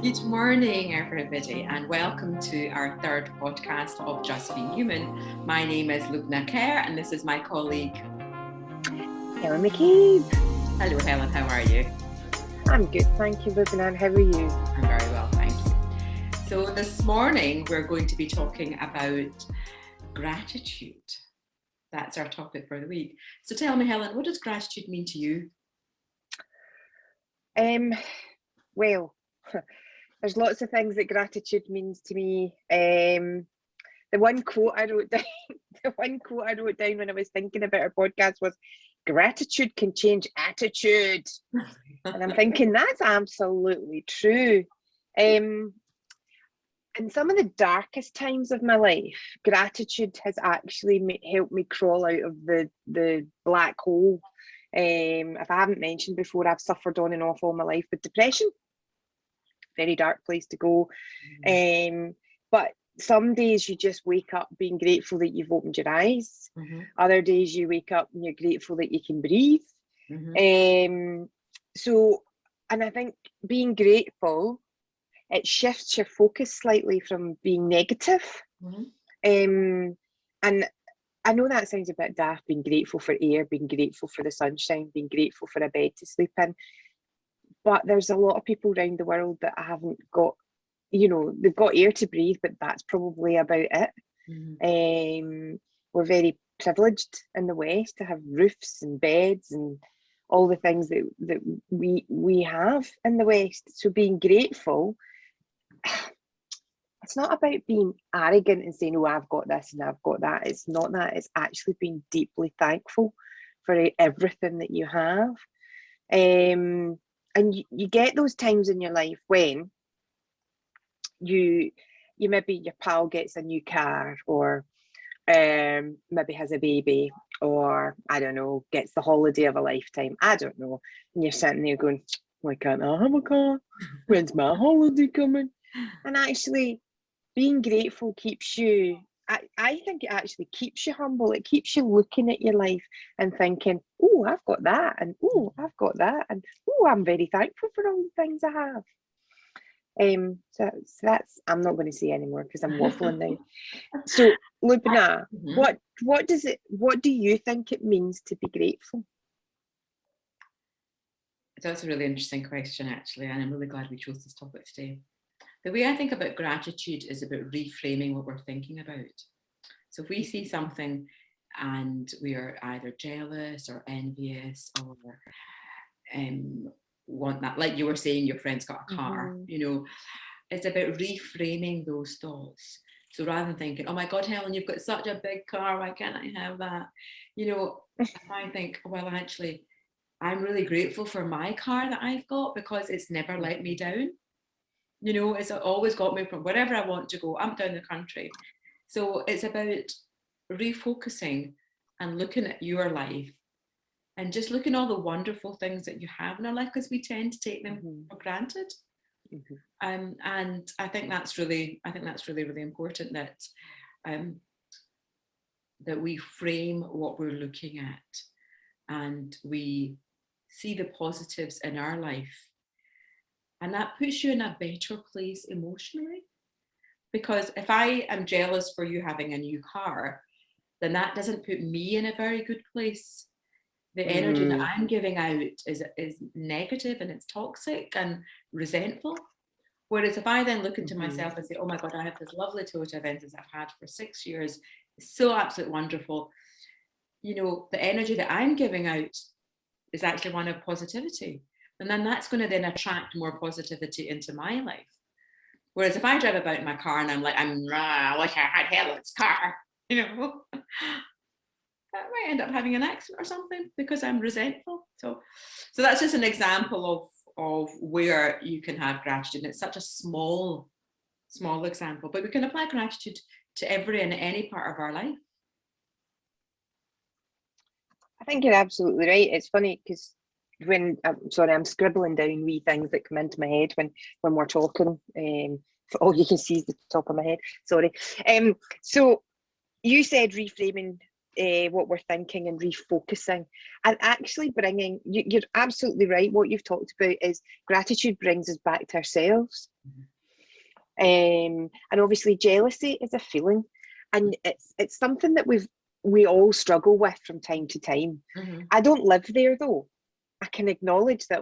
Good morning, everybody, and welcome to our third podcast of Just Being Human. My name is Lubna Kerr, and this is my colleague, Helen McCabe. Hello, Helen. How are you? I'm good, thank you, Lubna. And how are you? I'm very well, thank you. So this morning, we're going to be talking about gratitude. That's our topic for the week. So tell me, Helen, what does gratitude mean to you? Well, there's lots of things that gratitude means to me. The one quote I wrote down, when I was thinking about our podcast was, "Gratitude can change attitude," and I'm thinking that's absolutely true. In some of the darkest times of my life, gratitude has actually helped me crawl out of the black hole. If I haven't mentioned before, I've suffered on and off all my life with depression. Very dark place to go. But some days you just wake up being grateful that you've opened your eyes. Other days you wake up and you're grateful that you can breathe. And I think being grateful, it shifts your focus slightly from being negative. And I know that sounds a bit daft, being grateful for air, being grateful for the sunshine, being grateful for a bed to sleep in. But there's a lot of people around the world that haven't got, they've got air to breathe, but that's probably about it. We're very privileged in the West to have roofs and beds and all the things that we have in the West. So being grateful, it's not about being arrogant and saying, "Oh, I've got this and I've got that." It's not that. It's actually being deeply thankful for everything that you have. And you get those times in your life when you maybe your pal gets a new car, or maybe has a baby, or I don't know, gets the holiday of a lifetime. I don't know. And you're sitting there going, "Why can't I have a car? When's my holiday coming?" And actually, being grateful keeps you, I think it actually keeps you humble. It keeps you looking at your life and thinking, "Oh, I've got that, and oh, I've got that, and oh, I'm very thankful for all the things I have." So that's, I'm not going to say anymore because I'm waffling now. So Lubna, what do you think it means to be grateful? That's a really interesting question, actually, and I'm really glad we chose this topic today. The way I think about gratitude is about reframing what we're thinking about. So if we see something and we are either jealous or envious or want that, like you were saying, your friend's got a car, it's about reframing those thoughts. So rather than thinking, "Oh my God, Helen, you've got such a big car, why can't I have that?" I think, well, actually, I'm really grateful for my car that I've got because it's never let me down. It's always got me from wherever I want to go, up down the country. So it's about refocusing and looking at your life and just looking at all the wonderful things that you have in our life, because we tend to take them for granted. And I think that's really really important that that we frame what we're looking at and we see the positives in our life. And that puts you in a better place emotionally. Because if I am jealous for you having a new car, then that doesn't put me in a very good place. The energy that I'm giving out is negative and it's toxic and resentful. Whereas if I then look into myself and say, "Oh my God, I have this lovely Toyota Aventus I've had for 6 years. It's so absolutely wonderful." The energy that I'm giving out is actually one of positivity. And then that's going to then attract more positivity into my life. Whereas if I drive about in my car and I'm like, I wish I had Helen's car, that might end up having an accident or something because I'm resentful. So that's just an example of where you can have gratitude. And it's such a small example, but we can apply gratitude to every and any part of our life. I think you're absolutely right. It's funny because I'm scribbling down wee things that come into my head when we're talking. All you can see is the top of my head. Sorry. So you said reframing what we're thinking and refocusing, and actually bringing, you're absolutely right. What you've talked about is gratitude brings us back to ourselves. And obviously jealousy is a feeling, and it's something that we all struggle with from time to time. I don't live there though. I can acknowledge that,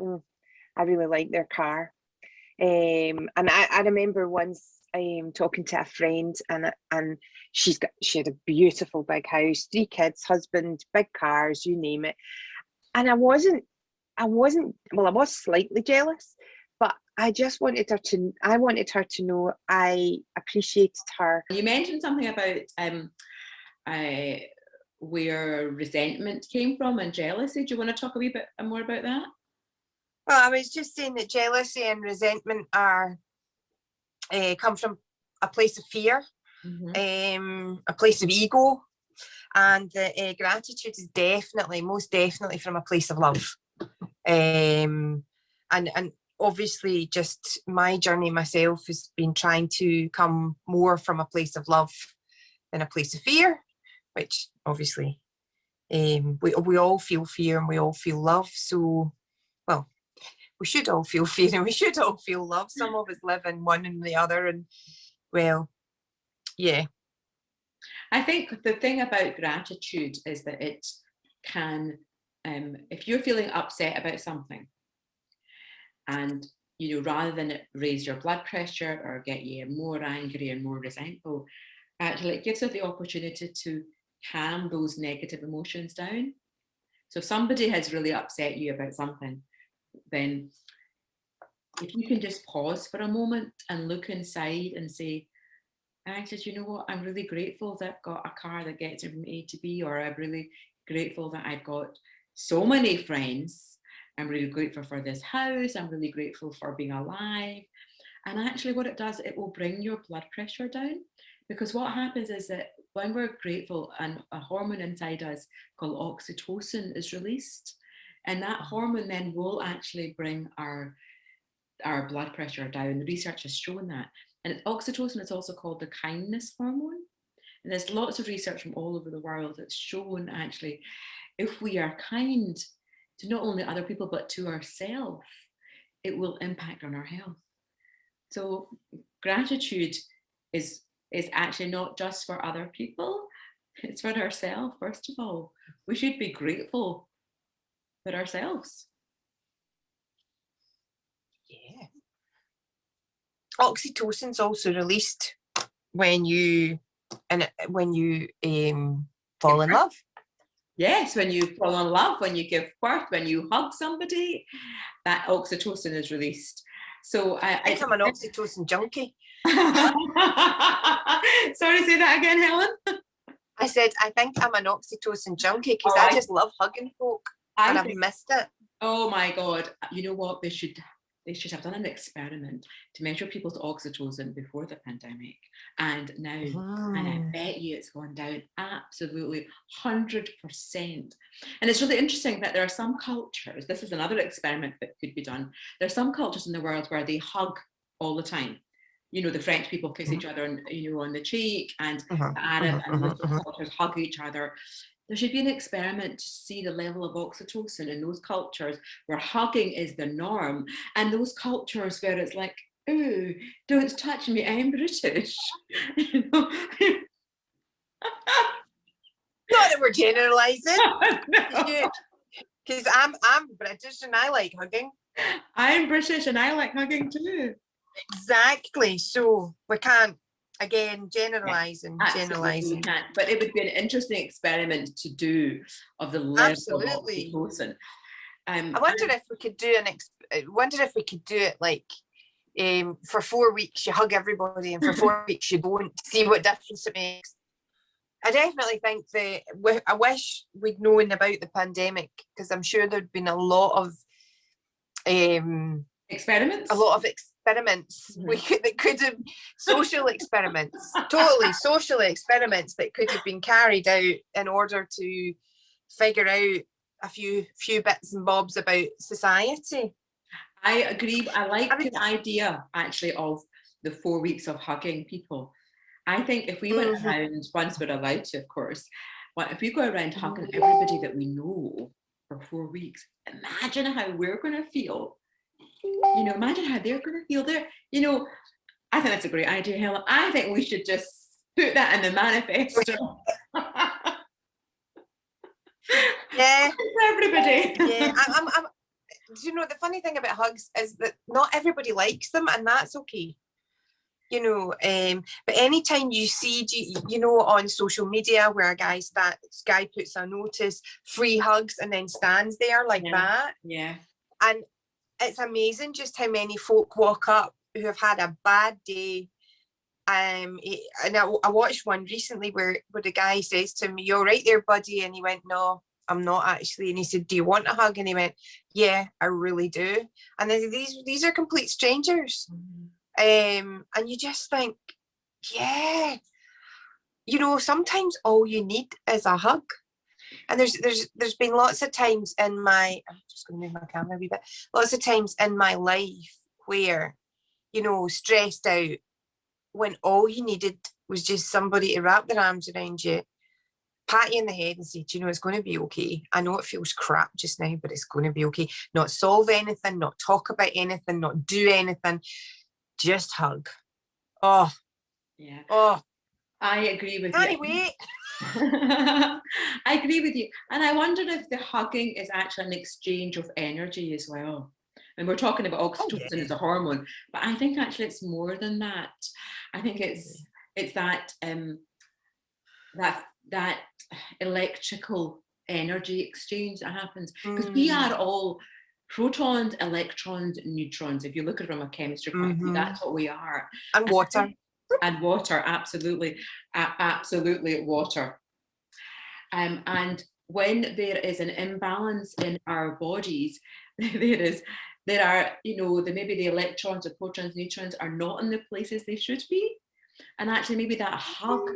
I really like their car. And I remember once talking to a friend, and she had a beautiful big house, 3 kids, husband, big cars, you name it. And I was slightly jealous, but I just wanted her to know I appreciated her. You mentioned something about where resentment came from and jealousy. Do you want to talk a wee bit more about that? Well, I was just saying that jealousy and resentment are come from a place of fear, a place of ego, and gratitude is most definitely from a place of love. And obviously, just my journey myself has been trying to come more from a place of love than a place of fear, which obviously we all feel fear and we all feel love. So, well, we should all feel fear and we should all feel love. Some of us live in one and the other, and well, yeah. I think the thing about gratitude is that it can, if you're feeling upset about something, and rather than it raise your blood pressure or get you more angry and more resentful, actually it gives us the opportunity to calm those negative emotions down. So if somebody has really upset you about something, then if you can just pause for a moment and look inside and say, actually, you know what, I'm really grateful that I've got a car that gets me from A to B, or I'm really grateful that I've got so many friends. I'm really grateful for this house. I'm really grateful for being alive. And actually what it does, it will bring your blood pressure down, because what happens is that when we're grateful, and a hormone inside us called oxytocin is released, and that hormone then will actually bring our blood pressure down. The research has shown that. And oxytocin is also called the kindness hormone. And there's lots of research from all over the world that's shown actually, if we are kind to not only other people, but to ourselves, it will impact on our health. So gratitude is actually not just for other people, it's for ourselves. First of all, we should be grateful for ourselves. Yeah. Oxytocin's also released when you fall in love. Yes, when you fall in love, when you give birth, when you hug somebody, that oxytocin is released. So I think I'm an oxytocin junkie. Sorry, say that again, Helen. I said I think I'm an oxytocin junkie because I just love hugging folk, and I've missed it. Oh my God! You know what? They should have done an experiment to measure people's oxytocin before the pandemic, and now, and I bet you it's gone down absolutely 100%. And it's really interesting that there are some cultures. This is another experiment that could be done. There are some cultures in the world where they hug all the time. The French people kiss each other, on the cheek, and the Arab and Muslim cultures hug each other. There should be an experiment to see the level of oxytocin in those cultures where hugging is the norm, and those cultures where it's like, ooh, don't touch me, I'm British. Not that we're generalising, because I'm British and I like hugging. I'm British and I like hugging too. Exactly. So we can't, again, generalising. But it would be an interesting experiment to do of the level of oxytocin. I wonder if we could do it like for 4 weeks you hug everybody, and for 4 weeks you don't, see what difference it makes. I definitely think I wish we'd known about the pandemic, because I'm sure there'd been a lot of experiments. That could have social experiments, totally social experiments that could have been carried out in order to figure out a few bits and bobs about society. I agree. I like the idea actually of the 4 weeks of hugging people. I think if we went around, once we're allowed to, of course, But if we go around hugging everybody that we know for 4 weeks, imagine how we're going to feel. You know, imagine how they're going to feel. There, you know, I think that's a great idea, Helen. I think we should just put that in the manifesto. Yeah. Everybody. Yeah. Do you know, the funny thing about hugs is that not everybody likes them, and that's okay. You know, but anytime you see, you know, on social media where a guy puts a notice, free hugs, and then stands there like that. Yeah. And it's amazing just how many folk walk up who have had a bad day. And I watched one recently where the guy says to me, "You all right there, buddy?" And he went, "No, I'm not actually." And he said, "Do you want a hug?" And he went, "Yeah, I really do." And these are complete strangers. And you just think, yeah, you know, sometimes all you need is a hug. And there's been lots of times in my, I'm just going to move my camera a wee bit, lots of times in my life where, you know, stressed out, when all you needed was just somebody to wrap their arms around you, pat you in the head and say, "Do you know, it's going to be okay. I know it feels crap just now, but it's going to be okay." Not solve anything, not talk about anything, not do anything. Just hug. Oh, yeah. Oh, I agree with can't you. wait. I agree with you. And I wonder if the hugging is actually an exchange of energy as well. And we're talking about oxytocin as a hormone, but I think actually it's more than that. I think it's that that electrical energy exchange that happens, because we are all protons, electrons, neutrons. If you look at it from a chemistry point of view, that's what we are. And water. And water, absolutely, absolutely water. And when there is an imbalance in our bodies, there are, you know, maybe the electrons, the protons, neutrons are not in the places they should be. And actually maybe that hug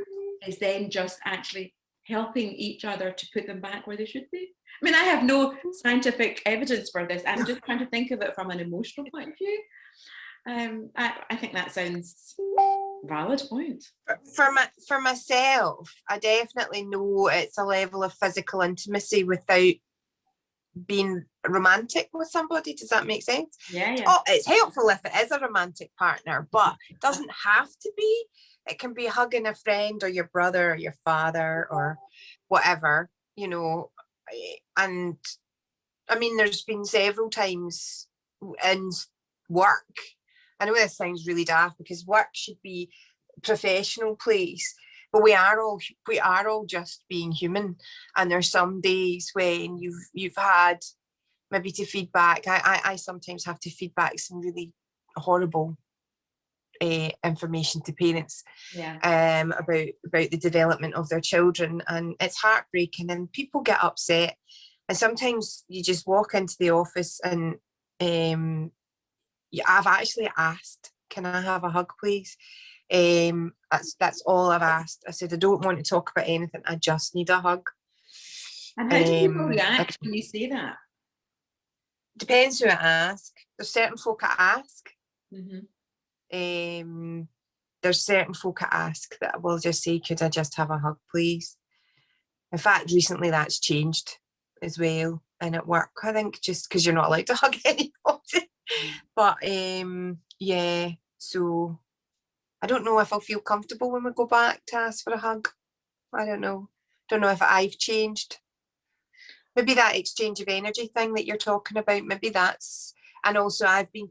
is then just actually helping each other to put them back where they should be. I mean, I have no scientific evidence for this. I'm just trying to think of it from an emotional point of view. I think that sounds valid point. For myself, I definitely know it's a level of physical intimacy without being romantic with somebody. Does that make sense? Yeah. Oh, it's helpful if it is a romantic partner, but it doesn't have to be. It can be hugging a friend or your brother or your father or whatever, you know. And I mean, there's been several times in work. I know this sounds really daft because work should be a professional place, but we are all just being human. And there's some days when you've had maybe to feedback. I sometimes have to feedback some really horrible information to parents about the development of their children, and it's heartbreaking and people get upset. And sometimes you just walk into the office and I've actually asked, "Can I have a hug, please?" That's all I've asked. I said, "I don't want to talk about anything. I just need a hug." And how do people react when you say that? Depends who I ask. There's certain folk I ask. There's certain folk I ask that will just say, "Could I just have a hug, please?" In fact, recently that's changed as well. And at work, I think, just because you're not allowed to hug anybody. But yeah, so I don't know if I'll feel comfortable when we go back to ask for a hug. I don't know. Don't know if I've changed. Maybe that exchange of energy thing that you're talking about, maybe that's, and also I've been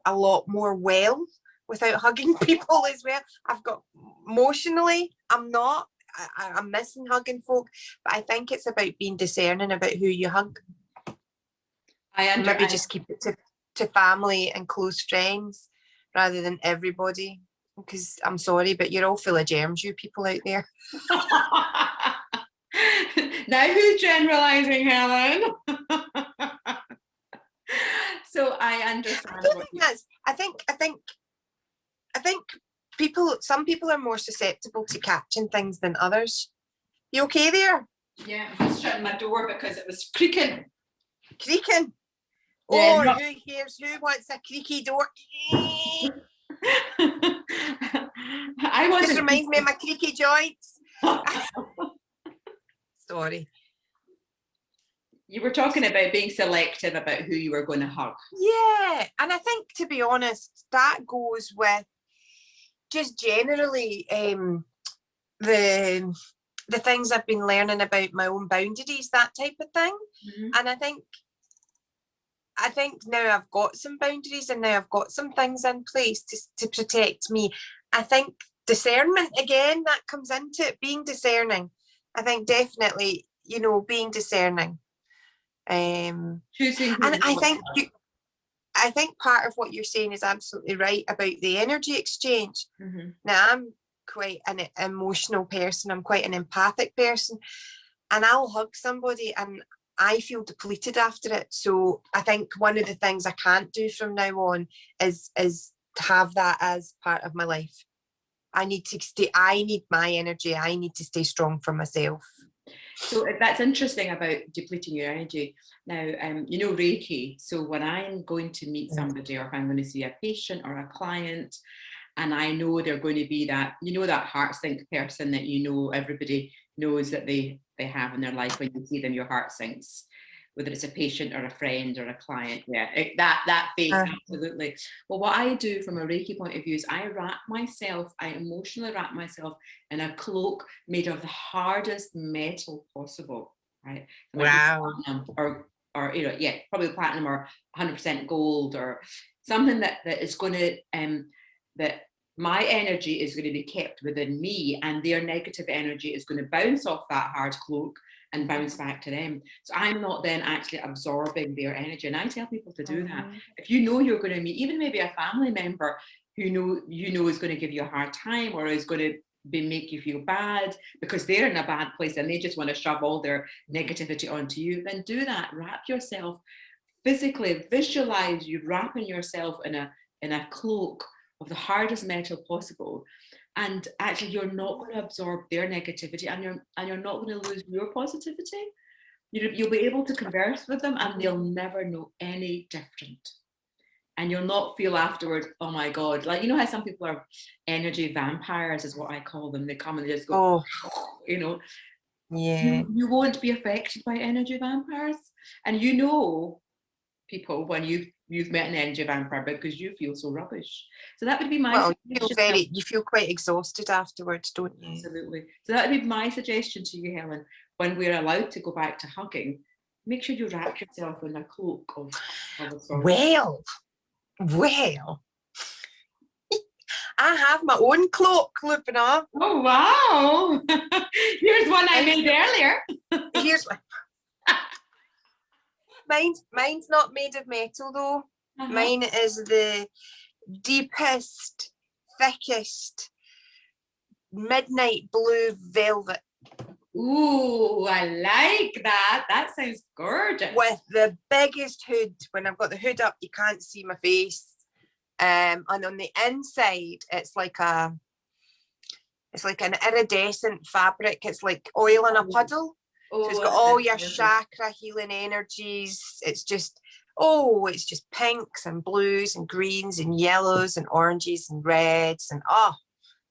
a lot more well without hugging people as well. I've got emotionally, I'm missing hugging folk, but I think it's about being discerning about who you hug. Maybe just keep it to family and close friends rather than everybody, because I'm sorry, but you're all full of germs, you people out there. Now who's generalizing, Helen? So I understand. I think some people are more susceptible to catching things than others. You okay there? Yeah, I'm just shutting my door because it was creaking. Creaking? Yeah, who cares? Who wants a creaky door? I wasn't. This reminds me of my creaky joints. Sorry. You were talking about being selective about who you were going to hug. Yeah, and I think, to be honest, that goes with just generally the things I've been learning about my own boundaries, that type of thing. And I think now I've got some boundaries, and now I've got some things in place to protect me. I think discernment, again, that comes into it, being discerning. I think definitely, being discerning. Choosing who And you I want think to hug. I think part of what you're saying is absolutely right about the energy exchange. Now, I'm quite an emotional person. I'm quite an empathic person, and I'll hug somebody and I feel depleted after it. So I think one of the things I can't do from now on is to have that as part of my life. I need my energy. I need to stay strong for myself. So that's interesting about depleting your energy. Now, Reiki. So when I'm going to meet somebody, or if I'm going to see a patient or a client, and I know they're going to be that, that heart sync person that everybody knows that they have in their life. When you see them, your heart sinks, whether it's a patient or a friend or a client. Yeah, that face, absolutely. Well, what I do from a Reiki point of view is I emotionally wrap myself in a cloak made of the hardest metal possible, right? Wow. Platinum probably platinum or 100% gold, or something that is going to, that my energy is going to be kept within me, and their negative energy is going to bounce off that hard cloak and bounce back to them. So I'm not then actually absorbing their energy. And I tell people to do that. If you're going to meet even maybe a family member who is going to give you a hard time, or is going to make you feel bad because they're in a bad place and they just want to shove all their negativity onto you, then do that. Wrap yourself physically, visualize you wrapping yourself in a cloak of the hardest metal possible, and actually you're not going to absorb their negativity, and you're not going to lose your positivity. You'll be able to converse with them, and they'll never know any different. And you'll not feel afterwards, oh my God, like, how some people are energy vampires, is what I call them. They come and they just go, Yeah. You won't be affected by energy vampires. And people when you've met an energy vampire, because you feel so rubbish. So that would be my suggestion. You feel quite exhausted afterwards, don't you? Absolutely. So that would be my suggestion to you, Helen. When we're allowed to go back to hugging, make sure you wrap yourself in a cloak of a sort. Well, I have my own cloak, Lupina. Oh wow! Here's one I made earlier. Here's one. Mine's not made of metal though. Mine is the deepest, thickest midnight blue velvet. Ooh, I like that. That sounds gorgeous. With the biggest hood. When I've got the hood up, you can't see my face. And on the inside, it's like an iridescent fabric. It's like oil in a puddle. So it's got all your chakra healing energies. It's just pinks and blues and greens and yellows and oranges and reds, and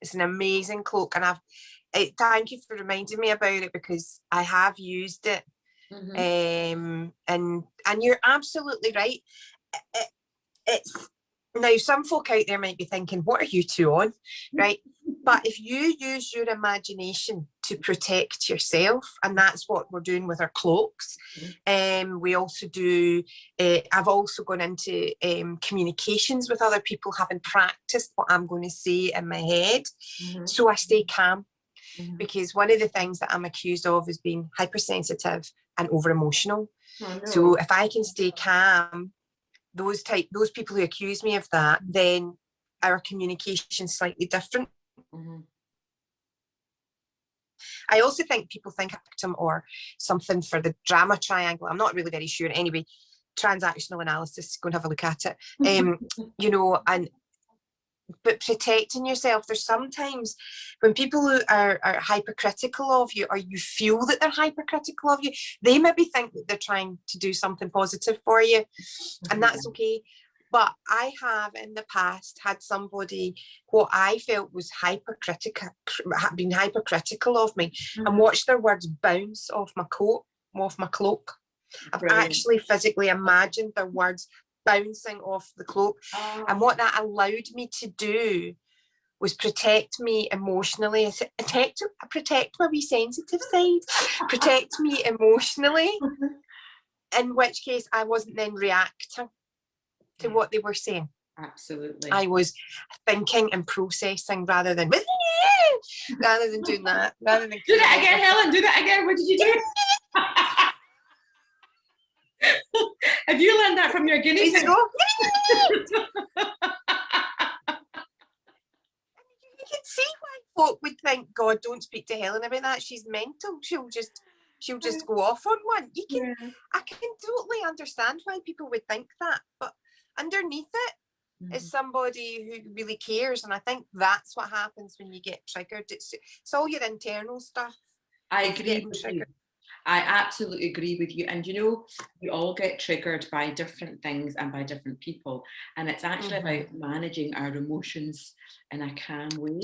it's an amazing cloak. And thank you for reminding me about it, because I have used it. And you're absolutely right. It's now, some folk out there might be thinking, what are you two on, right? But if you use your imagination to protect yourself, and that's what we're doing with our cloaks. We also do, I've also gone into communications with other people, having practiced what I'm going to say in my head. So I stay calm, because one of the things that I'm accused of is being hypersensitive and over emotional. So if I can stay calm, those people who accuse me of that, then our communication is slightly different. I also think people think victim or something for the drama triangle. I'm not really very sure. Anyway, transactional analysis, go and have a look at it. But protecting yourself, there's sometimes when people who are hypercritical of you, or you feel that they're hypercritical of you, they maybe think that they're trying to do something positive for you, and that's okay. But I have in the past had somebody what I felt was being hypercritical of me, and watched their words bounce off my coat, off my cloak. I've Brilliant. actually physically imagined their words bouncing off the cloak. Oh, And what that allowed me to do was protect me emotionally, protect my wee sensitive side, protect me emotionally, in which case I wasn't then reacting to what they were saying. absolutely. I was thinking and processing rather than doing that. Rather than Do that again, Helen. Do that again. What did you do? Have you learned that from your guinea You pig? can see why folk would think, God, don't speak to Helen about that. She's mental. She'll just go off on one. Yeah. I can totally understand why people would think that, but underneath it is somebody who really cares, and I think that's what happens when you get triggered. It's all your internal stuff. I agree with you. I absolutely agree with you. And you know, we all get triggered by different things and by different people. And it's actually about managing our emotions in a calm way.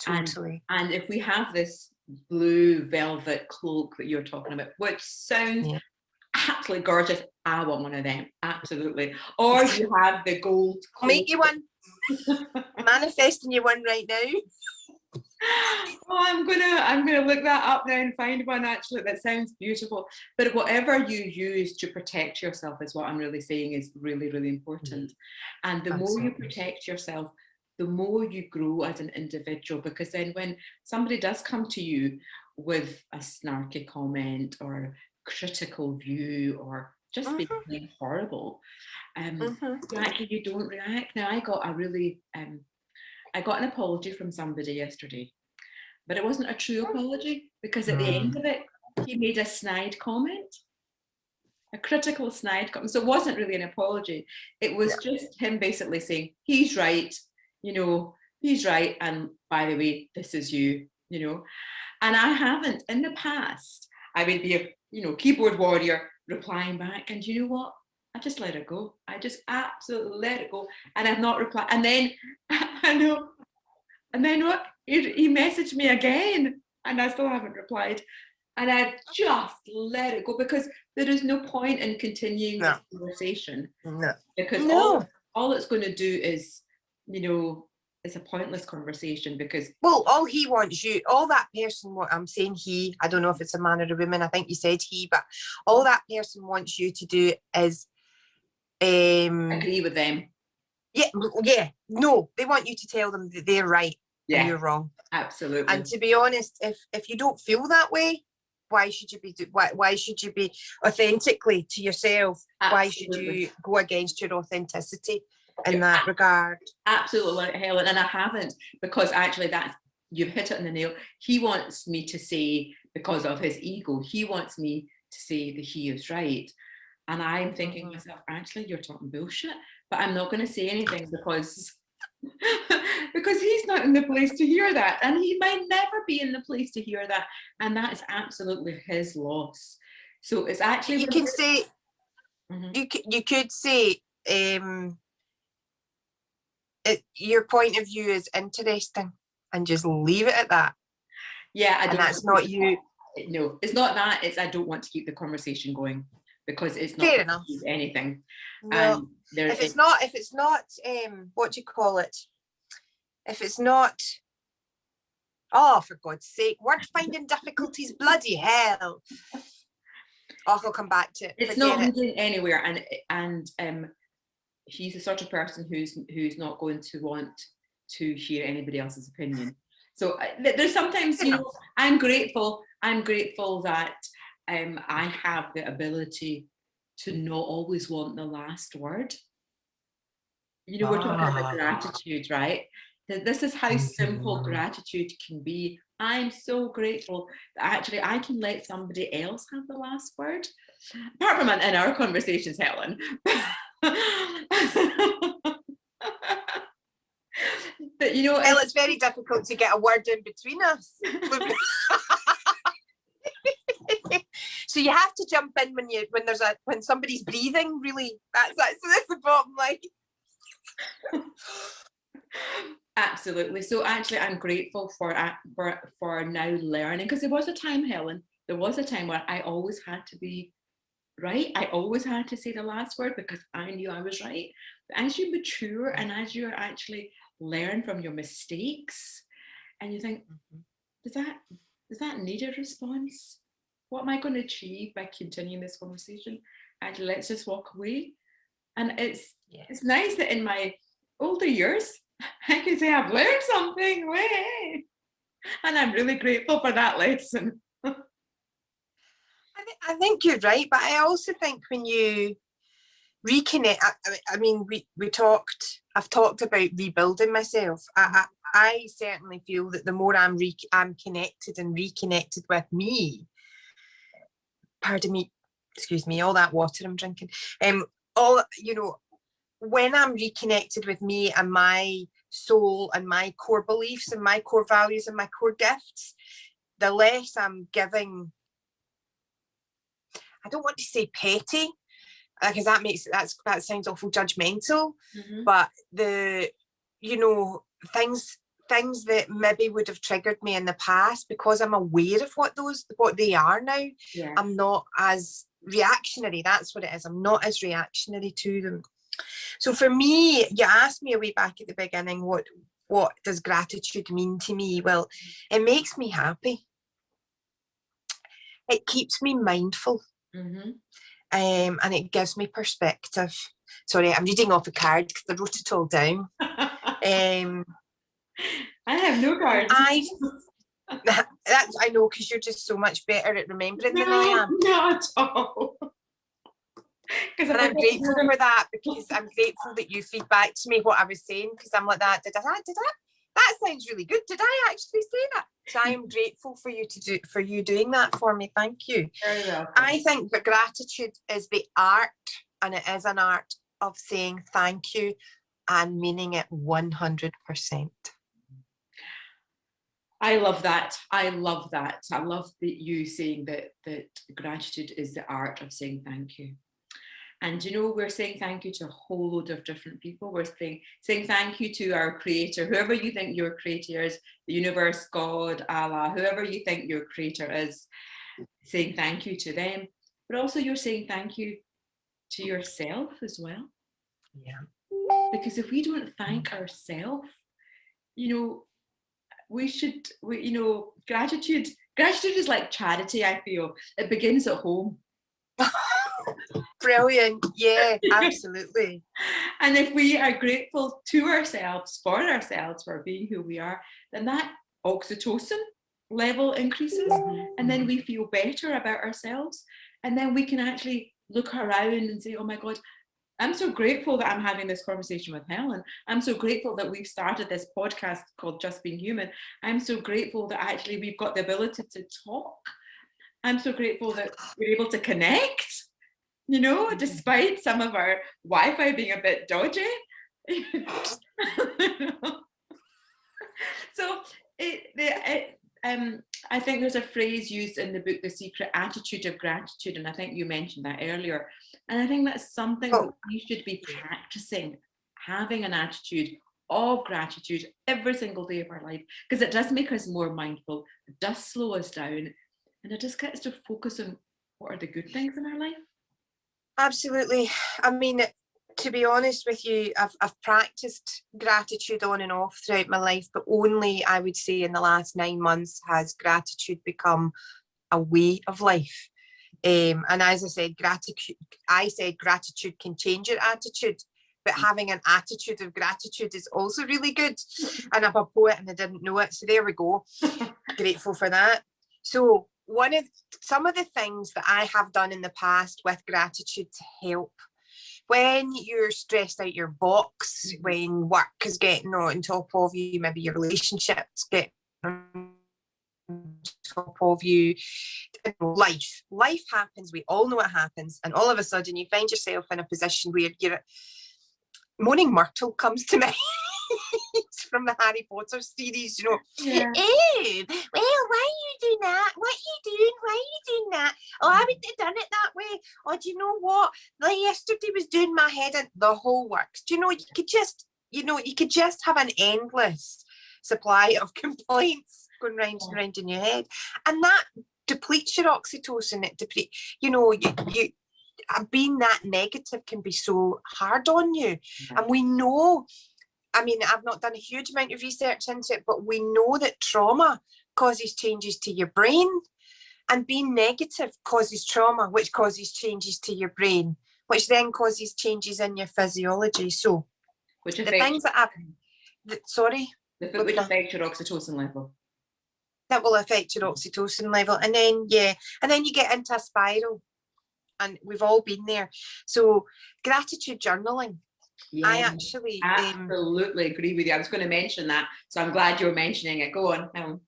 Totally. And if we have this blue velvet cloak that you're talking about, which sounds absolutely gorgeous, I want one of them, absolutely. Or you have the gold cloak. I'll make you one. Manifesting you one right now. Oh, I'm gonna look that up now and find one. Actually, that sounds beautiful. But whatever you use to protect yourself is what I'm really saying is really, really important. And the more you protect yourself, the more you grow as an individual. Because then when somebody does come to you with a snarky comment or critical view or just being horrible, actually you don't react. Now I got I got an apology from somebody yesterday, but it wasn't a true apology, because at the end of it, he made a snide comment, a critical snide comment. So it wasn't really an apology. It was just him basically saying, he's right, you know, he's right. And by the way, this is you, you know. And I haven't in the past, I would be a, keyboard warrior replying back. And you know what? I just let it go. I just absolutely let it go. And I've not replied. And then I know. And then what? He messaged me again, and I still haven't replied. And I've just let it go, because there is no point in continuing this conversation. No. Because all it's going to do is, it's a pointless conversation, because all he wants you, all that person, what I'm saying he, I don't know if it's a man or a woman, I think you said he, but all that person wants you to do is agree with them. No, they want you to tell them that they're right and you're wrong. Absolutely. And to be honest, if you don't feel that way, why should you be authentically to yourself? Absolutely. Why should you go against your authenticity in that regard? Absolutely, Helen. And I haven't, because actually you've hit it on the nail. He wants me to say, because of his ego, he wants me to say that he is right. And I'm thinking to myself, actually, you're talking bullshit, but I'm not going to say anything because he's not in the place to hear that. And he might never be in the place to hear that. And that is absolutely his loss. So it's actually... You can say, you could say, your point of view is interesting, and just leave it at that. Yeah, and that's not you. No, it's not that. It's I don't want to keep the conversation going, because it's not fair enough. Anything. No, if it's not, what do you call it? If it's not, oh, for God's sake, word finding difficulties, bloody hell. Oh, I'll come back to it. It's not leading anywhere, and he's the sort of person who's not going to want to hear anybody else's opinion. So there's sometimes, I'm grateful that I have the ability to not always want the last word. We're talking about gratitude, right? This is how simple gratitude can be. I'm so grateful that actually I can let somebody else have the last word, apart from in our conversations, Helen. But well, it's very difficult to get a word in between us. So you have to jump in when somebody's breathing. Really, that's the bottom line. Absolutely. So actually, I'm grateful for now learning, because there was a time, Helen, there was a time where I always had to be right. I always had to say the last word because I knew I was right. But as you mature and as you actually learn from your mistakes, and you think, does that need a response? What am I going to achieve by continuing this conversation? Actually, let's just walk away. And it's nice that in my older years, I can say I've learned something. Way. And I'm really grateful for that lesson. I think you're right, but I also think when you reconnect, I mean, I've talked about rebuilding myself. I certainly feel that the more I'm connected and reconnected with me, pardon me, excuse me, all that water I'm drinking, when I'm reconnected with me and my soul and my core beliefs and my core values and my core gifts, the less I'm giving. I don't want to say petty, because that sounds awful judgmental, but things that maybe would have triggered me in the past, because I'm aware of what they are now. Yeah. I'm not as reactionary. That's what it is. I'm not as reactionary to them. So for me, you asked me a way back at the beginning, what does gratitude mean to me? Well, it makes me happy. It keeps me mindful. And it gives me perspective. Sorry, I'm reading off a card because I wrote it all down. I have no cards. I know, because you're just so much better at remembering than I am. Not at all. And I'm grateful for that, because I'm grateful that you feed back to me what I was saying, because I'm like that. That sounds really good. Did I actually say that? So I am grateful for you doing that for me. Thank you. Very welcome. I think that gratitude is the art, and it is an art of saying thank you and meaning it 100%. I love that. I love that you saying that gratitude is the art of saying thank you. And we're saying thank you to a whole load of different people. We're saying thank you to our creator, whoever you think your creator is, the universe, God, Allah, whoever you think your creator is, saying thank you to them. But also you're saying thank you to yourself as well. Yeah. Because if we don't thank ourselves, gratitude is like charity, I feel. It begins at home. Brilliant. Yeah, absolutely. And if we are grateful to ourselves, for being who we are, then that oxytocin level increases, and then we feel better about ourselves, and then we can actually look around and say, oh my God, I'm so grateful that I'm having this conversation with Helen. I'm so grateful that we've started this podcast called Just Being Human. I'm so grateful that actually we've got the ability to talk. I'm so grateful that we're able to connect, despite some of our Wi-Fi being a bit dodgy. So I think there's a phrase used in the book, The Secret Attitude of Gratitude, and I think you mentioned that earlier. And I think that's something that we should be practicing, having an attitude of gratitude every single day of our life, because it does make us more mindful, it does slow us down, and it just gets to focus on what are the good things in our life. Absolutely. I mean, to be honest with you, I've practiced gratitude on and off throughout my life, but only, I would say, in the last 9 months has gratitude become a way of life. And as I said gratitude can change your attitude, but having an attitude of gratitude is also really good. And I'm a poet and I didn't know it, so there we go. Grateful for that. So some of the things that I have done in the past with gratitude to help when you're stressed out your box, when work is getting on top of you, maybe your relationships get on top of you, life happens, we all know it happens, and all of a sudden you find yourself in a position where Moaning Myrtle comes to me. It's from the Harry Potter series, Yeah. Oh, well, why are you doing that? What are you doing? Why are you doing that? Oh, I wouldn't have done it that way. Oh, do you know what? Like yesterday was doing my head in the whole works. Do you know, you could just have an endless supply of complaints going round and round in your head. And that depletes your oxytocin. It depletes, you being that negative can be so hard on you. And we know, I mean, I've not done a huge amount of research into it, but we know that trauma causes changes to your brain, and being negative causes trauma, which causes changes to your brain, which then causes changes in your physiology. So Which the affects, things that which affects your oxytocin level. that will affect your oxytocin level, and then you get into a spiral, and we've all been there. So gratitude journaling. Yeah, I actually absolutely agree with you. I was going to mention that, so I'm glad you're mentioning it. Go on, Helen.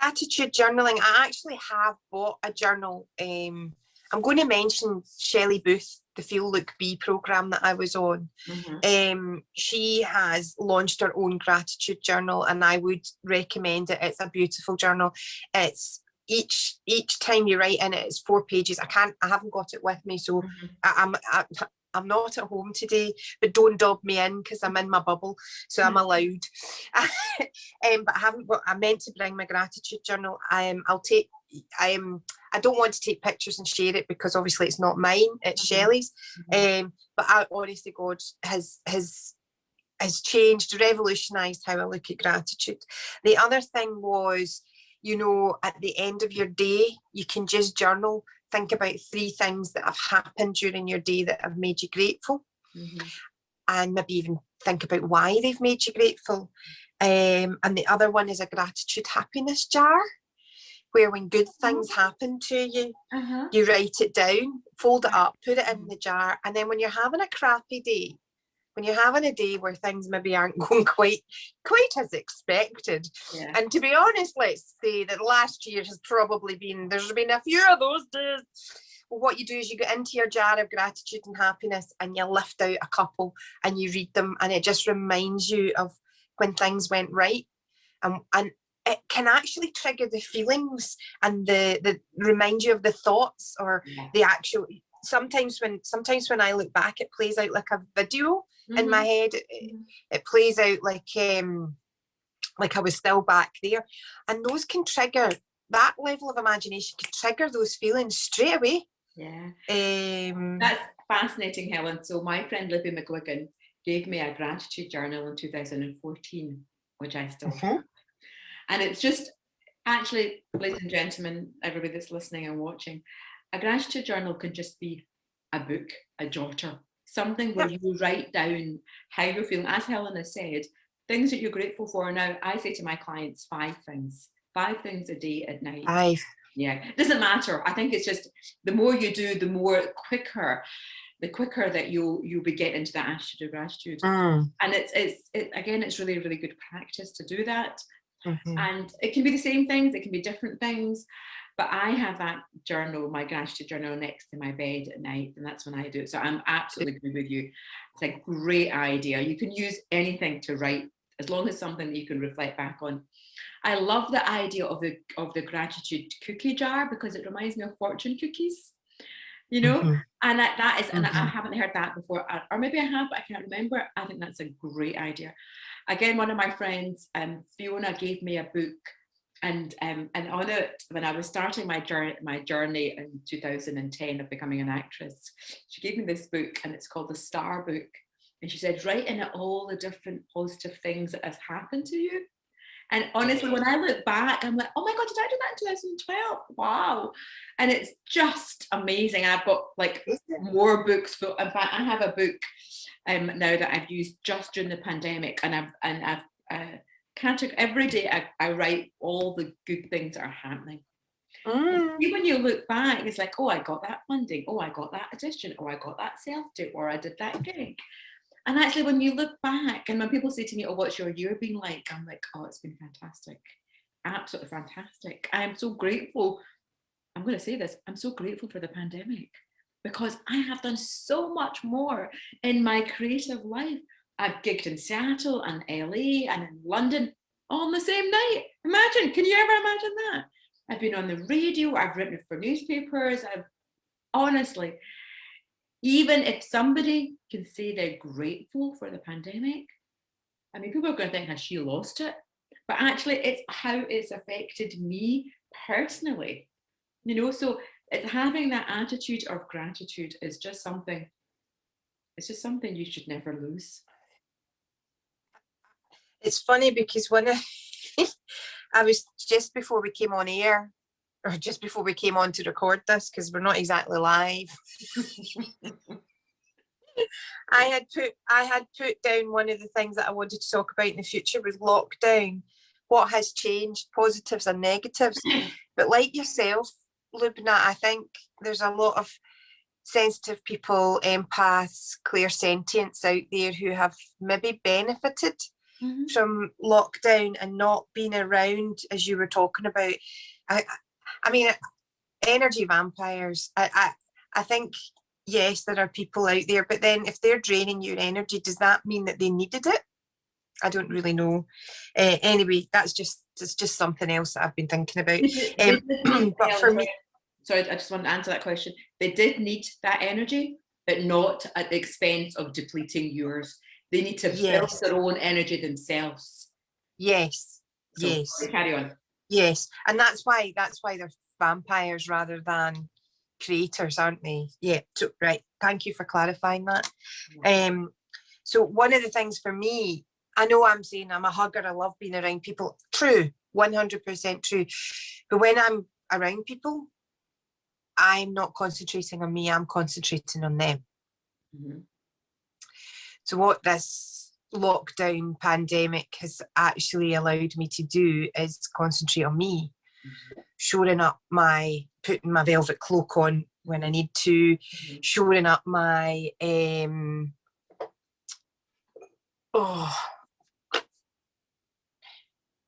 Gratitude journaling. I actually have bought a journal. I'm going to mention Shelley Booth, the Feel Look Be program that I was on. She has launched her own gratitude journal, and I would recommend it. It's a beautiful journal. It's each time you write in it, it's 4 pages. I haven't got it with me, so I'm not at home today, but don't dob me in because I'm in my bubble, so I'm allowed. But I meant to bring my gratitude journal. I don't want to take pictures and share it because obviously it's not mine, it's Shelley's. But I, honestly, God has changed, revolutionised how I look at gratitude. The other thing was, at the end of your day, you can just journal. Think about 3 things that have happened during your day that have made you grateful, and maybe even think about why they've made you grateful. And the other one is a gratitude happiness jar, where when good things happen to you, you write it down, fold it up, put it in the jar, and then when you're having a crappy day, when you're having a day where things maybe aren't going quite as expected. And to be honest, let's say that last year has probably there's been a few of those days. Well, what you do is you go into your jar of gratitude and happiness, and you lift out a couple and you read them, and it just reminds you of when things went right. And it can actually trigger the feelings and the remind you of the thoughts or the actual. Sometimes when I look back, it plays out like a video in my head. It plays out like I was still back there, and those can trigger, that level of imagination can trigger those feelings straight away. That's fascinating, Helen. So my friend Libby McGuigan gave me a gratitude journal in 2014, which I still have. And it's just, actually, ladies and gentlemen, everybody that's listening and watching, a gratitude journal can just be a book, a jotter, something where you write down how you're feeling. As Helen has said, things that you're grateful for. Now, I say to my clients 5 things a day at night. 5. Yeah, it doesn't matter. I think it's just the more you do, the quicker that you'll be getting into that attitude of gratitude. And it's really, really good practice to do that. And it can be the same things, it can be different things. But I have that journal, my gratitude journal, next to my bed at night, and that's when I do it. So I'm absolutely agree with you. It's a great idea. You can use anything to write, as long as something that you can reflect back on. I love the idea of the gratitude cookie jar, because it reminds me of fortune cookies, and that is, and I haven't heard that before, or maybe I have, but I can't remember. I think that's a great idea. Again, one of my friends, Fiona, gave me a book. And on it, when I was starting my journey in 2010 of becoming an actress, she gave me this book, and it's called The Star Book. And she said, write in it all the different positive things that have happened to you. And honestly, when I look back, I'm like, oh my God, did I do that in 2012? Wow. And it's just amazing. I've got like more books. In fact, I have a book now that I've used just during the pandemic, and I've every day I write all the good things that are happening. See, when you look back, it's like, oh, I got that funding, oh, I got that audition, oh, I got that self-tape, or I did that gig. And actually, when you look back, and when people say to me, oh, what's your year been like? I'm like, oh, it's been fantastic. Absolutely fantastic. I am so grateful. I'm going to say this, I'm so grateful for the pandemic, because I have done so much more in my creative life. I've gigged in Seattle and LA and in London all on the same night. Imagine, can you ever imagine that? I've been on the radio, I've written for newspapers, honestly, even if somebody can say they're grateful for the pandemic, I mean, people are going to think, has she lost it? But actually, it's how it's affected me personally. So it's having that attitude of gratitude is just something, it's just something you should never lose. It's funny because when I was just before we came on air, or just before we came on to record this, because we're not exactly live, I had put down one of the things that I wanted to talk about in the future was lockdown. What has changed, positives and negatives. But like yourself, Lubna, I think there's a lot of sensitive people, empaths, clairsentients out there who have maybe benefited from lockdown and not being around, as you were talking about. I mean, energy vampires. I think, yes, there are people out there, but then if they're draining your energy, does that mean that they needed it? I don't really know. Anyway, it's just something else that I've been thinking about. But for me, sorry, I just want to answer that question. They did need that energy, but not at the expense of depleting yours. They need to build their own energy themselves. Yes. So, yes. Carry on. Yes, and that's why they're vampires rather than creators, aren't they? Yeah. So, right. Thank you for clarifying that. So one of the things for me, I know I'm saying I'm a hugger. I love being around people. True, 100% true. But when I'm around people, I'm not concentrating on me. I'm concentrating on them. So what this lockdown pandemic has actually allowed me to do is concentrate on me, putting my velvet cloak on when I need to, shoring up my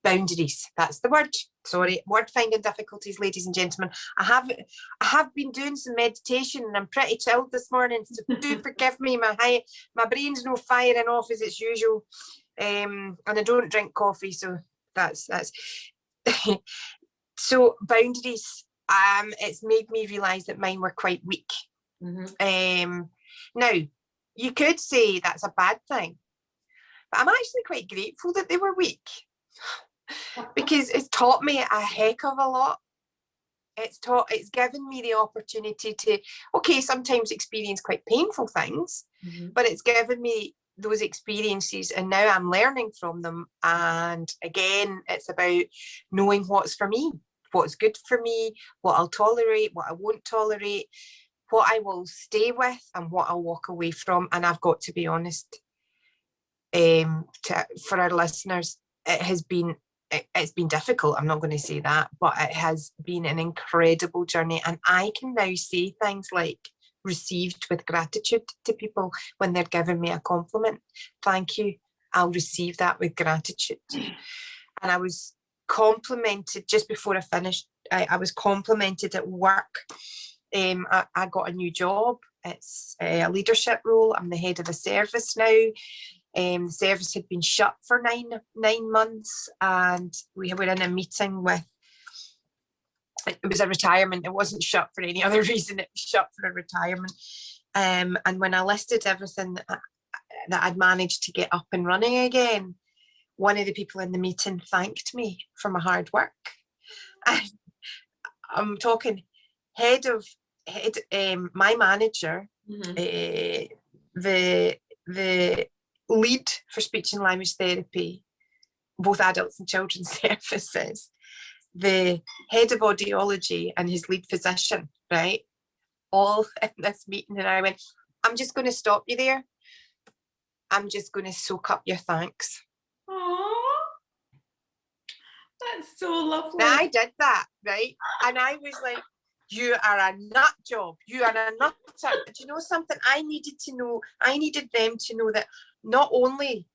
boundaries. That's the word. Sorry, word finding difficulties, ladies and gentlemen. I have been doing some meditation and I'm pretty chilled this morning, so do forgive me. My brain's no firing off as it's usual, and I don't drink coffee, so that's so boundaries. It's made me realise that mine were quite weak. Now you could say that's a bad thing, but I'm actually quite grateful that they were weak. Because it's taught me a heck of a lot. It's given me the opportunity to, sometimes experience quite painful things, but it's given me those experiences and now I'm learning from them. And again, it's about knowing what's for me, what's good for me, what I'll tolerate, what I won't tolerate, what I will stay with and what I'll walk away from. And I've got to be honest, for our listeners, it's been difficult. I'm not going to say that, but it has been an incredible journey. And I can now say things like received with gratitude to people when they're giving me a compliment. Thank you. I'll receive that with gratitude. And I was complimented just before I finished. I was complimented at work. I got a new job. It's a leadership role. I'm the head of the service now. The service had been shut for nine months, and we were in a meeting with, it was a retirement. It wasn't shut for any other reason. It was shut for a retirement. And when I listed everything that I'd managed to get up and running again, one of the people in the meeting thanked me for my hard work. And I'm talking my manager, the lead for speech and language therapy, both adults and children's services, the head of audiology and his lead physician, right, all in this meeting. And I went, I'm just going to stop you there. I'm just going to soak up your thanks. Aww, that's so lovely. Now, I did that, right? And I was like, you are a nut job. You are a nut job. Do you know something? I needed them to know that not only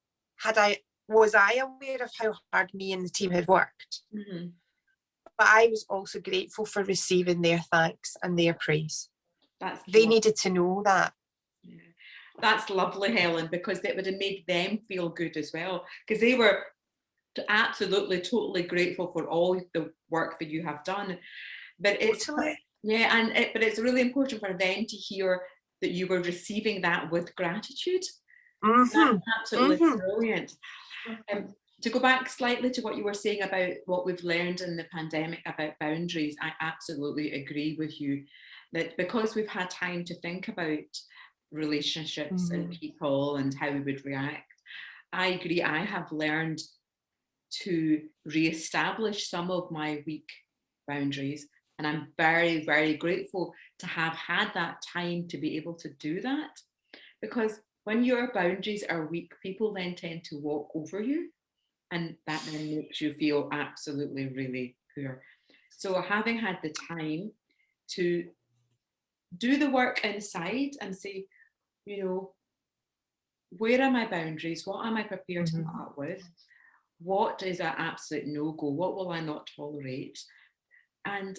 was I aware of how hard me and the team had worked, but I was also grateful for receiving their thanks and their praise. They needed to know that. Yeah. That's lovely, Helen, because it would have made them feel good as well, because they were Absolutely, totally grateful for all the work that you have done. But it's Totally. yeah, but it's really important for them to hear that you were receiving that with gratitude. Mm-hmm. That's absolutely Mm-hmm. brilliant. To go back slightly to what you were saying about what we've learned in the pandemic about boundaries, I absolutely agree with you that because we've had time to think about relationships and people and how we would react, I agree. I have learned to re-establish some of my weak boundaries, and I'm very, very grateful to have had that time to be able to do that, because when your boundaries are weak, people then tend to walk over you, and that then makes you feel absolutely really poor. So having had the time to do the work inside and say, you know, where are my boundaries? What am I prepared to put up with? What is an absolute no-go? What will I not tolerate? And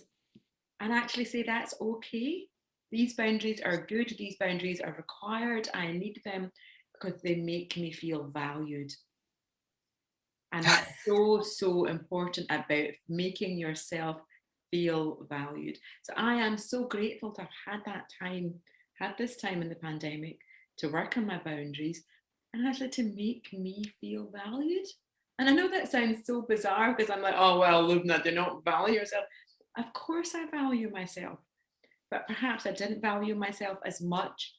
actually say that's okay. These boundaries are good. These boundaries are required. I need them because they make me feel valued. And that's so, so important about making yourself feel valued. So I am so grateful to have had this time in the pandemic to work on my boundaries and actually to make me feel valued. And I know that sounds so bizarre because I'm like, oh, well, Lubna, do not value yourself. Of course I value myself, but perhaps I didn't value myself as much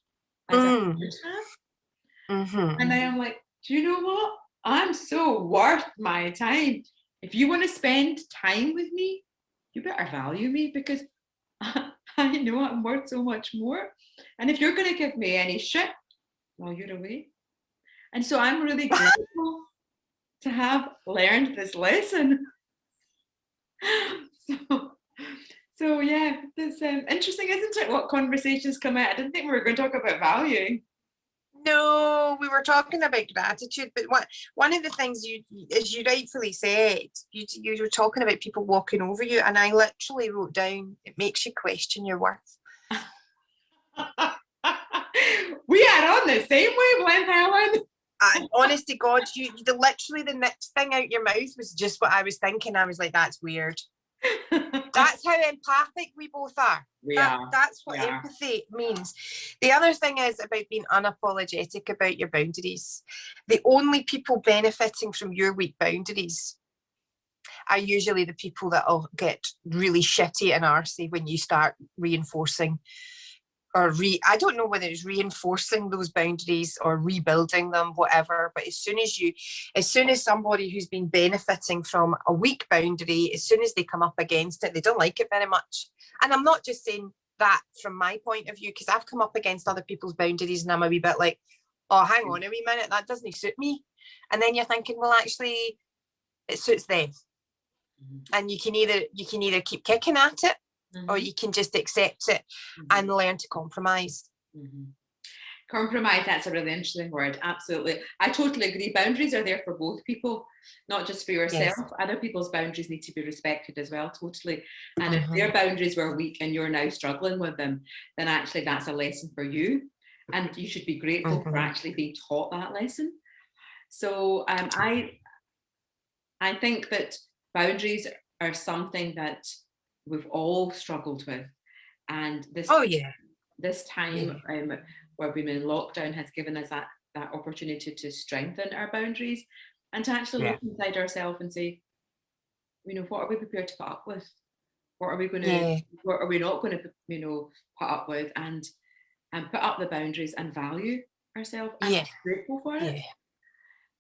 as I should have. And I am like, do you know what? I'm so worth my time. If you want to spend time with me, you better value me because I know I'm worth so much more. And if you're going to give me any shit, well, you're away. And so I'm really grateful to have learned this lesson. So yeah, it's interesting, isn't it? What conversations come out. I didn't think we were going to talk about valuing. No, we were talking about gratitude, but one of the things as you rightfully said, you were talking about people walking over you, and I literally wrote down, it makes you question your worth. We are on the same wavelength, Helen. And honest to God, literally the next thing out your mouth was just what I was thinking. I was like, that's weird. That's how empathic we both are. That's what empathy means. The other thing is about being unapologetic about your boundaries. The only people benefiting from your weak boundaries are usually the people that will get really shitty and arsey when you start reinforcing or I don't know whether it's reinforcing those boundaries or rebuilding them, whatever. But as soon as somebody who's been benefiting from a weak boundary, as soon as they come up against it, they don't like it very much. And I'm not just saying that from my point of view, because I've come up against other people's boundaries and I'm a wee bit like, oh, hang on a wee minute, that doesn't suit me. And then you're thinking, well, actually, it suits them. And you can either keep kicking at it, or you can just accept it and learn to compromise. Compromise, that's a really interesting word. Absolutely. I totally agree. Boundaries are there for both people, not just for yourself. Yes. Other people's boundaries need to be respected as well, totally. And if their boundaries were weak and you're now struggling with them, then actually that's a lesson for you. And you should be grateful for actually being taught that lesson. So I think that boundaries are something that we've all struggled with, and this time where we've been in lockdown has given us that opportunity to strengthen our boundaries and to actually look inside ourselves and say, you know, what are we prepared to put up with? What are we going to? What are we not going to, you know, put up with? And put up the boundaries and value ourselves and be grateful for it.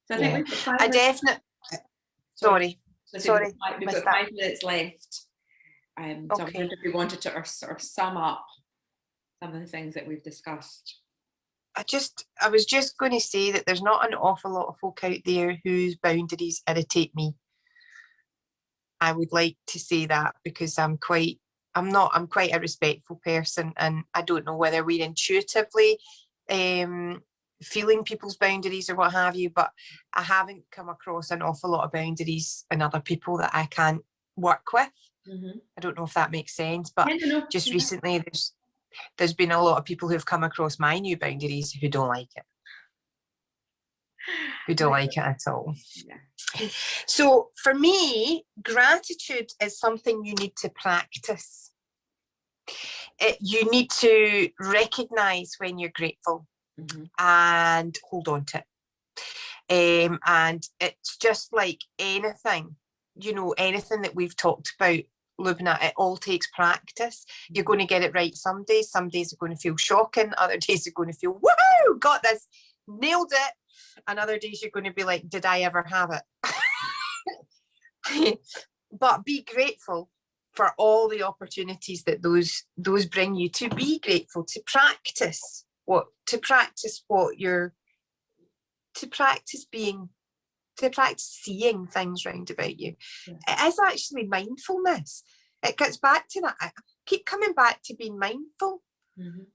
So I think I definitely. Sorry. We've got 5 minutes left. So I wonder if we wanted to sort of sum up some of the things that we've discussed. I was just going to say that there's not an awful lot of folk out there whose boundaries irritate me. I would like to say that because I'm quite a respectful person, and I don't know whether we're intuitively feeling people's boundaries or what have you, but I haven't come across an awful lot of boundaries in other people that I can't work with. I don't know if that makes sense, but just recently there's been a lot of people who've come across my new boundaries who don't like it. We don't like it at all. Yeah. So for me, gratitude is something you need to practice. You need to recognize when you're grateful and hold on to it. And it's just like anything, anything that we've talked about, Lubna, it all takes practice. You're going to get it right some days are going to feel shocking, other days are going to feel, woohoo, got this, nailed it. And other days you're going to be like, did I ever have it? But be grateful for all the opportunities that those bring you, to be grateful, to practice seeing things round about you. Yeah. It is actually mindfulness. It gets back to that. I keep coming back to being mindful.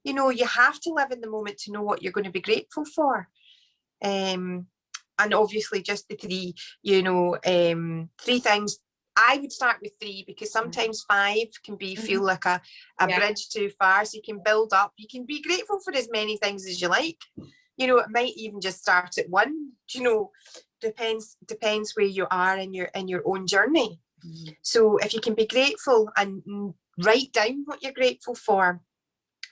You have to live in the moment to know what you're going to be grateful for. And obviously just the three, three things. I would start with 3, because sometimes 5 can feel like a bridge too far. So you can build up. You can be grateful for as many things as you like. It might even just start at 1. Depends where you are in your own journey. So if you can be grateful and write down what you're grateful for,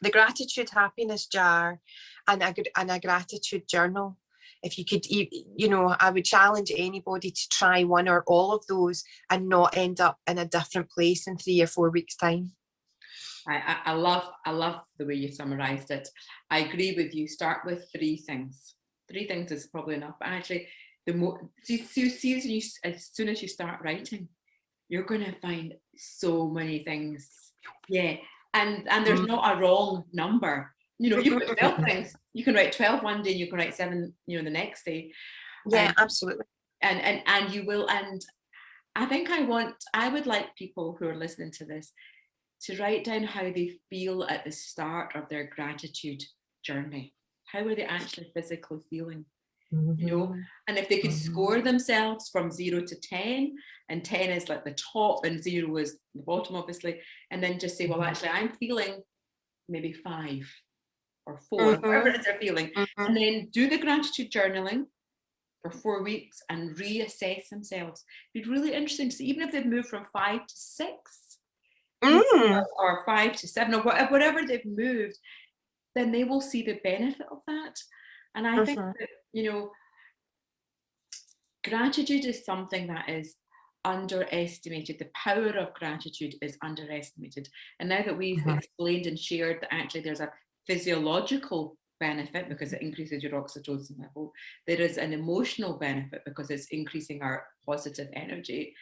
the gratitude happiness jar and a gratitude journal. If you could, I would challenge anybody to try one or all of those and not end up in a different place in 3 or 4 weeks' time. I love the way you summarized it. I agree with you. Start with 3 things. 3 things is probably enough. But actually, as soon as you start writing, you're going to find so many things. Yeah, and there's not a wrong number. You put 12 things. You can write 12 one day, and you can write 7, the next day. Yeah, absolutely. And you will. And I think I would like people who are listening to this to write down how they feel at the start of their gratitude journey. How are they actually physically feeling? And if they could score themselves from 0 to 10, and 10 is like the top and 0 is the bottom, obviously, and then just say, well, actually, I'm feeling maybe 5 or 4, whatever it is they're feeling, and then do the gratitude journaling for 4 weeks and reassess themselves. It'd be really interesting to see, even if they've moved from 5 to 6 or 5 to 7 or whatever they've moved, then they will see the benefit of that. And I think that, gratitude is something that is underestimated. The power of gratitude is underestimated. And now that we've explained and shared that actually there's a physiological benefit because it increases your oxytocin level, there is an emotional benefit because it's increasing our positive energy.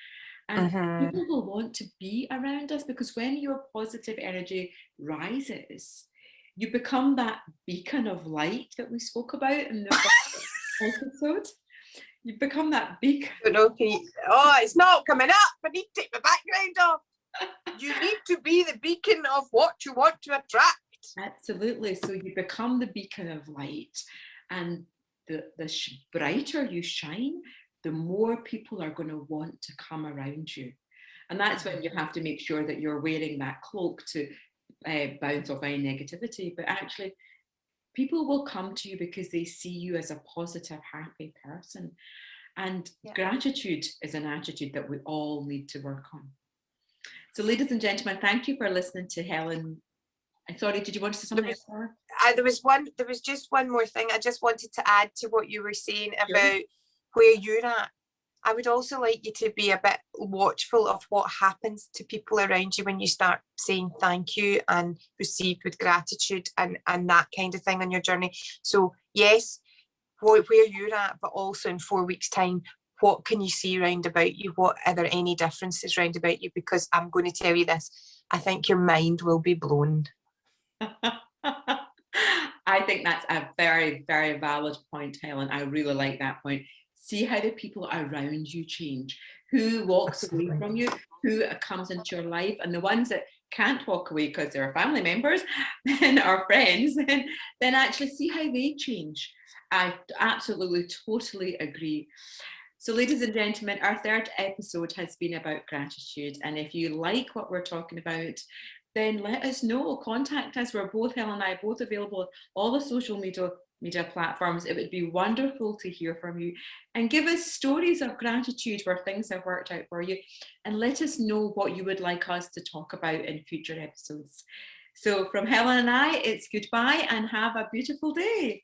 And people will want to be around us, because when your positive energy rises, you become that beacon of light that we spoke about in the first episode. You become that beacon. It's not coming up. I need to take my background off. You need to be the beacon of what you want to attract. Absolutely. So you become the beacon of light, and the brighter you shine, the more people are going to want to come around you. And that's when you have to make sure that you're wearing that cloak to bounce off any negativity. But actually, people will come to you because they see you as a positive, happy person. And gratitude is an attitude that we all need to work on. So, ladies and gentlemen, thank you for listening to Helen. Sorry, did you want to say something else? There was just one more thing. I just wanted to add to what you were saying about where you're at. I would also like you to be a bit watchful of what happens to people around you when you start saying thank you and received with gratitude and that kind of thing on your journey. So yes, where you're at, but also in 4 weeks' time, what can you see round about you? What are there any differences round about you? Because I'm going to tell you this, I think your mind will be blown. I think that's a very, very valid point, Helen. I really like that point. See how the people around you change. Who walks away from you, who comes into your life, and the ones that can't walk away because they're family members and our friends, then actually see how they change. I absolutely, totally agree. So, ladies and gentlemen, our 3rd episode has been about gratitude. And if you like what we're talking about, then let us know. Contact us. We're both, Helen and I, both available on all the social media media platforms. It would be wonderful to hear from you and give us stories of gratitude where things have worked out for you, and let us know what you would like us to talk about in future episodes. So from Helen and I, it's goodbye and have a beautiful day.